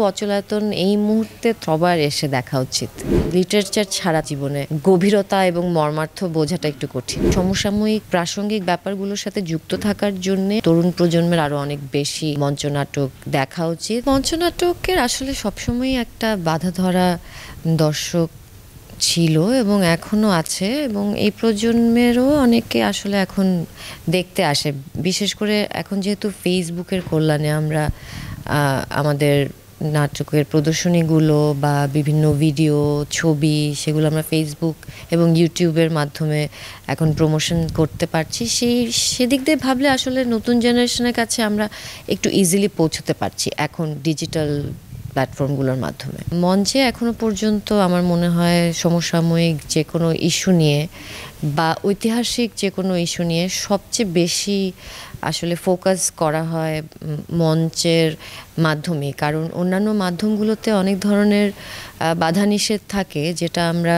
অচলায়তন এই মুহূর্তে সবার এসে দেখা উচিত। লিটারেচার ছাড়া জীবনে গভীরতা এবং মর্মার্থ বোঝাটা একটু কঠিন। সমসাময়িক প্রাসঙ্গিক ব্যাপারগুলোর সাথে যুক্ত থাকার জন্য তরুণ প্রজন্মের আরো অনেক বেশি মঞ্চনাটক দেখা উচিত। মঞ্চনাটকের আসলে সবসময়ই একটা বাধা ধরা দর্শক ছিল এবং এখনো আছে, এবং এই প্রজন্মেরও অনেকে আসলে এখন দেখতে আসে। বিশেষ করে এখন যেহেতু ফেসবুকের কল্যাণে আমরা আমাদের নাটকের প্রদর্শনীগুলো বা বিভিন্ন ভিডিও ছবি সেগুলো আমরা ফেসবুক এবং ইউটিউবের মাধ্যমে এখন প্রমোশন করতে পারছি। সেদিক দিয়ে ভাবলে আসলে নতুন জেনারেশনের কাছে আমরা একটু ইজিলি পৌঁছতে পারছি এখন ডিজিটাল প্ল্যাটফর্মগুলোর মাধ্যমে। মঞ্চে এখনো পর্যন্ত আমার মনে হয় সমসাময়িক যে কোনো ইস্যু নিয়ে বা ঐতিহাসিক যে কোনো ইস্যু নিয়ে সবচেয়ে বেশি আসলে ফোকাস করা হয় মঞ্চের মাধ্যমে। কারণ অন্যান্য মাধ্যমগুলোতে অনেক ধরনের বাধা নিষেধ থাকে, যেটা আমরা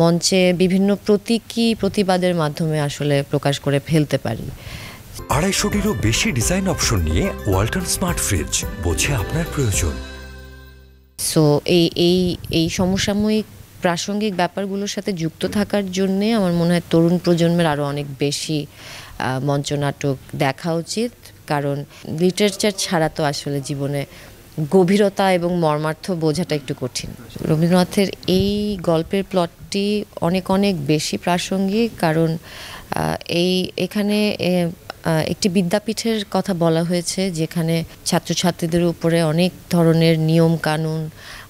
মঞ্চে বিভিন্ন প্রতীকী প্রতিবাদের মাধ্যমে আসলে প্রকাশ করে ফেলতে পারি। 250-টিরও বেশি ডিজাইন অপশন নিয়ে ওয়ালটন স্মার্ট ফ্রিজ, বোঝে আপনার প্রয়োজন। সো এই সমসাময়িক প্রাসঙ্গিক ব্যাপারগুলোর সাথে যুক্ত থাকার জন্যে আমার মনে হয় তরুণ প্রজন্মের আরও অনেক বেশি মঞ্চনাটক দেখা উচিত। কারণ লিটারেচার ছাড়া তো আসলে জীবনে গভীরতা এবং মর্মার্থ বোঝাটা একটু কঠিন। রবীন্দ্রনাথের এই গল্পের প্লটটি অনেক অনেক বেশি প্রাসঙ্গিক, কারণ এখানে একটি বিদ্যাপীঠের কথা বলা হয়েছে, যেখানে ছাত্রছাত্রীদের উপরে অনেক ধরনের নিয়ম কানুন,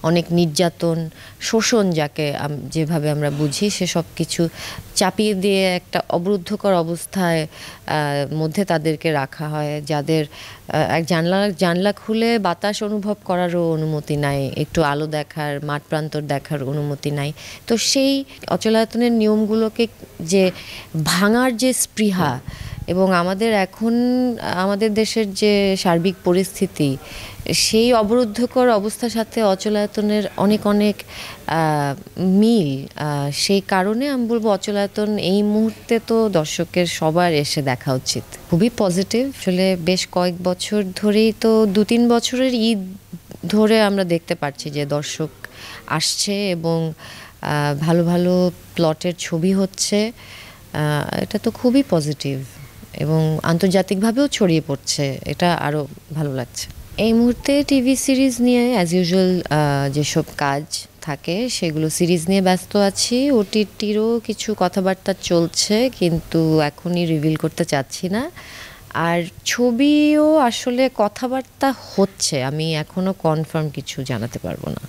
অনেক নির্যাতন, শোষণ যাকে যেভাবে আমরা বুঝি, সেসব কিছু চাপিয়ে দিয়ে একটা অবরুদ্ধকর অবস্থায় মধ্যে তাদেরকে রাখা হয়, যাদের এক জানলা খুলে বাতাস অনুভব করারও অনুমতি নাই, একটু আলো দেখার, মাঠ প্রান্তর দেখার অনুমতি নাই। তো সেই অচলায়তনের নিয়মগুলোকে যে ভাঙার যে স্পৃহা, এবং আমাদের দেশের যে সার্বিক পরিস্থিতি, সেই অবরুদ্ধকর অবস্থার সাথে অচলায়তনের অনেক অনেক মিল। সেই কারণে আমি বলবো অচলায়তন এই মুহূর্তে তো দর্শকের সবার এসে দেখা উচিত। খুবই পজিটিভ। আসলে বেশ কয়েক বছর ধরেই তো 2-3 বছরের ঈদ ধরে আমরা দেখতে পাচ্ছি যে দর্শক আসছে এবং ভালো ভালো প্লটের ছবি হচ্ছে। এটা তো খুবই পজিটিভ এবং আন্তর্জাতিকভাবেও ছড়িয়ে পড়ছে, এটা আরও ভালো লাগছে। এই মুহূর্তে টিভি সিরিজ নিয়ে অ্যাজ ইউজুয়াল যেসব কাজ থাকে সেগুলো সিরিজ নিয়ে ব্যস্ত আছি। ওটিটিরও কিছু কথাবার্তা চলছে, কিন্তু এখনই রিভিল করতে চাচ্ছি না। আর ছবিও আসলে কথাবার্তা হচ্ছে, আমি এখনও কনফার্ম কিছু জানাতে পারবো না।